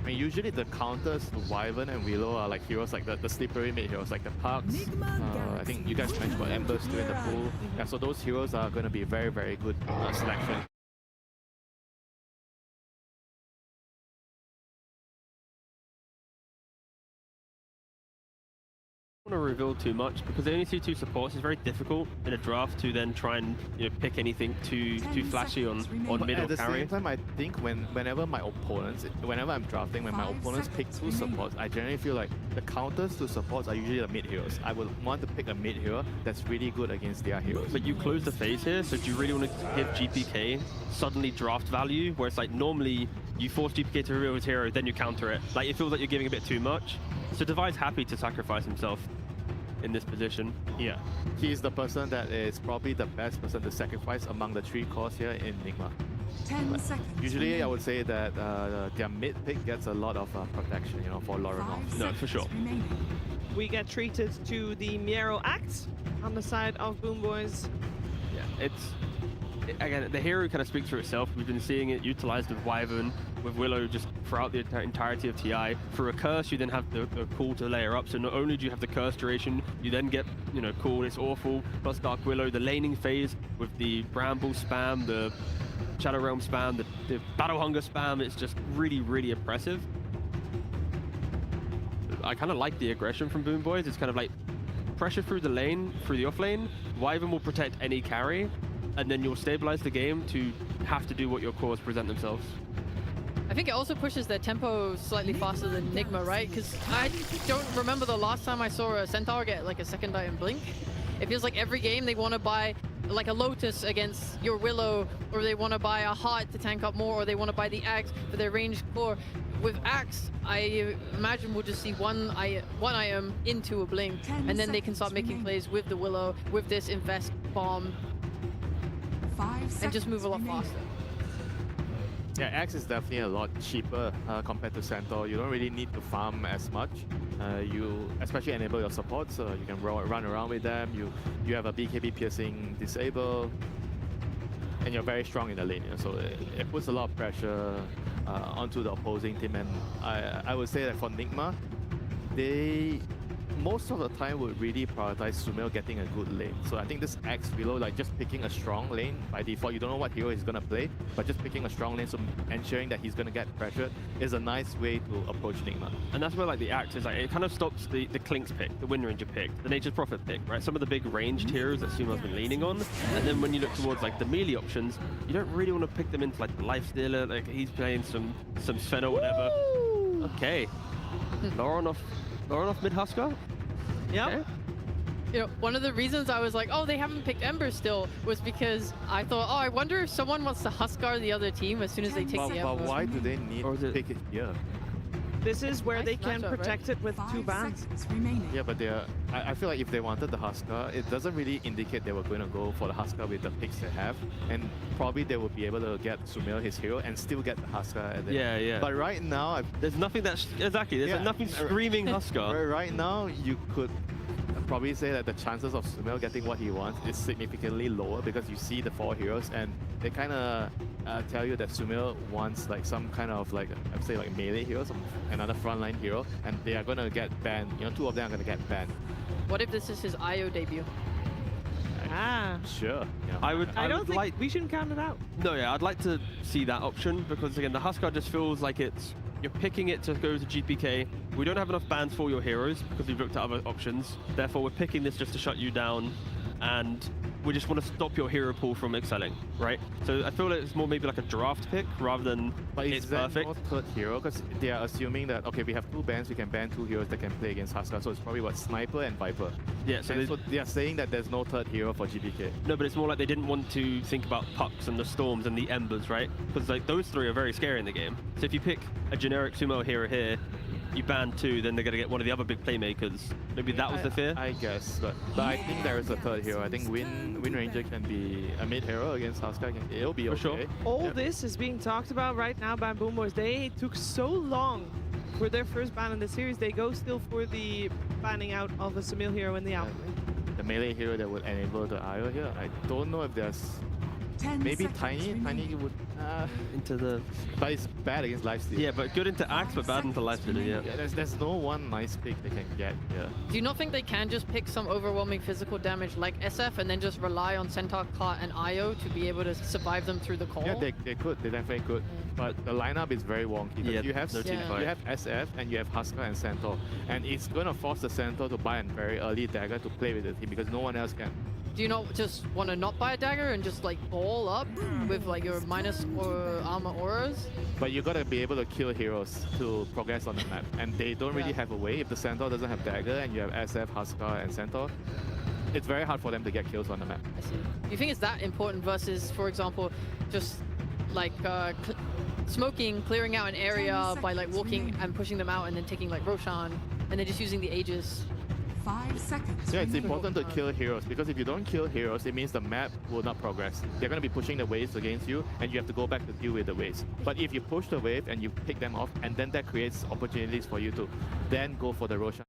I mean, usually the counters to Wyvern and Willow are like heroes like the slippery mid heroes like the Parks. I think you guys mentioned about Embers too in the pool. Yeah, so those heroes are going to be very, very good selection. I don't want to reveal too much because they only see 2 supports. It's very difficult in a draft to then try and pick anything too flashy on mid or carry. At the same time, I think whenever I'm drafting, when my opponents pick 2 supports, I generally feel like the counters to supports are usually the mid heroes. I would want to pick a mid hero that's really good against their heroes. But you close the phase here, so do you really want to give GPK suddenly draft value, where it's like normally you force GPK to reveal his hero, then you counter it. Like it feels like you're giving a bit too much. So Devi's happy to sacrifice himself in this position. Yeah, he's the person that is probably the best person to sacrifice among the 3 cores here in Nigma. 10 seconds. Usually, I would say that their mid pick gets a lot of protection, for Laurenov. No, for sure. We get treated to the Miero Axe on the side of BoomBoys. Yeah, again, the hero kind of speaks for itself. We've been seeing it utilized with Wyvern, with Willow just throughout the entirety of TI. For a curse, you then have the cool to layer up. So not only do you have the curse duration, you then get, cool, it's awful, plus Dark Willow, the laning phase with the Bramble spam, the Shadow Realm spam, the Battle Hunger spam. It's just really, really oppressive. I kind of like the aggression from BoomBoys. It's kind of like pressure through the lane, through the off lane. Wyvern will protect any carry, and then you'll stabilize the game to have to do what your cores present themselves. I think it also pushes their tempo slightly faster than Nigma, right? Because I don't remember the last time I saw a Centaur get like a second item blink. It feels like every game they want to buy like a Lotus against your Willow, or they want to buy a Heart to tank up more, or they want to buy the Axe for their ranged core. With Axe, I imagine we'll just see one item into a blink, and then they can start making plays with the Willow, with this Invest Bomb, and just move a lot faster. Yeah, Axe is definitely a lot cheaper compared to Centaur. You don't really need to farm as much. You especially enable your support, so you can run around with them. You have a BKB piercing disable, and you're very strong in the lane. So it puts a lot of pressure onto the opposing team. And I would say that for Nigma, they most of the time would really prioritize Sumail getting a good lane. So I think this Axe below, like just picking a strong lane by default, you don't know what hero he's gonna play, but just picking a strong lane, so ensuring that he's gonna get pressured is a nice way to approach Nigma. And that's where like the Axe is like, it kind of stops the Clink's pick, the Wind Ranger pick, the Nature's Prophet pick, right? Some of the big ranged heroes that Sumail's been leaning on. And then when you look towards like the melee options, you don't really want to pick them into like the Lifestealer, like he's playing some Sven or whatever. Okay. Laurenov mid Husker? Yeah. Okay. One of the reasons I was like, oh, they haven't picked Ember still, was because I thought, oh, I wonder if someone wants to Huskar the other team as soon as they take the Ember. But why do they need to pick it here? This is where they can protect it with 2 bans. Yeah, but I feel like if they wanted the Huskar, it doesn't really indicate they were going to go for the Huskar with the picks they have, and probably they would be able to get Sumail his hero and still get the Huskar. Yeah. But right now, there's nothing that's exactly. There's like nothing screaming Huskar. Right now, you could probably say that the chances of Sumail getting what he wants is significantly lower because you see the 4 heroes and they kind of tell you that Sumail wants like some kind of like, I'd say like melee hero, another frontline hero, and they are going to get banned. 2 of them are going to get banned. What if this is his IO debut? Sure. Yeah. I don't think we shouldn't count it out. No, yeah, I'd like to see that option because again, the Huskar just feels like you're picking it to go to GPK. We don't have enough bans for your heroes because we've looked at other options. Therefore, we're picking this just to shut you down, and we just want to stop your hero pool from excelling, right? So I feel like it's more maybe like a draft pick rather than it's perfect. But is that not 3rd hero? Because they are assuming that, okay, we have 2 bans, we can ban 2 heroes that can play against Huskar, so it's probably what, Sniper and Viper. Yeah, so they are saying that there's no 3rd hero for GPK. No, but it's more like they didn't want to think about Pucks and the Storms and the Embers, right? Because like those 3 are very scary in the game. So if you pick a generic Sumail hero here, you ban 2, then they're going to get one of the other big playmakers. Maybe that was the fear? I guess, but I think there is a 3rd hero. I think Wind Ranger can be a mid hero against Huskar. It'll be okay. Sure. All this is being talked about right now by BoomBoys. They took so long for their first ban in the series. They go still for the banning out of a Sumail hero in the outplay. The melee hero that would enable the IO here. I don't know if there's maybe Tiny would, Into the but it's bad against lifesteal. yeah, but good into Axe, but bad into lifesteal. Yeah. Yeah, there's no one nice pick they can get here. Do you not think they can just pick some overwhelming physical damage like SF and then just rely on Centaur, Cart, and Io to be able to survive them through the call? Yeah, they could, they definitely could. But the lineup is very wonky. Yeah, You have no team you fight. have SF and you have Husker and Centaur, and it's gonna force the Centaur to buy a very early dagger to play with the team because no one else can. Do you not just want to not buy a dagger and just like ball up with like your minus or armor auras? But you gotta be able to kill heroes to progress on the map, and they don't really Yeah. have a way. If the Centaur doesn't have dagger and you have SF, Husker, and Centaur, it's very hard for them to get kills on the map. I see. Do you think it's that important versus, for example, just like smoking, clearing out an area by like walking and pushing them out and then taking like Roshan and then just using the Aegis? 5 seconds. Yeah, it's remaining. important to kill heroes because if you don't kill heroes, it means the map will not progress. They're going to be pushing the waves against you and you have to go back to deal with the waves. But if you push the wave and you pick them off, and then that creates opportunities for you to then go for the Roshan.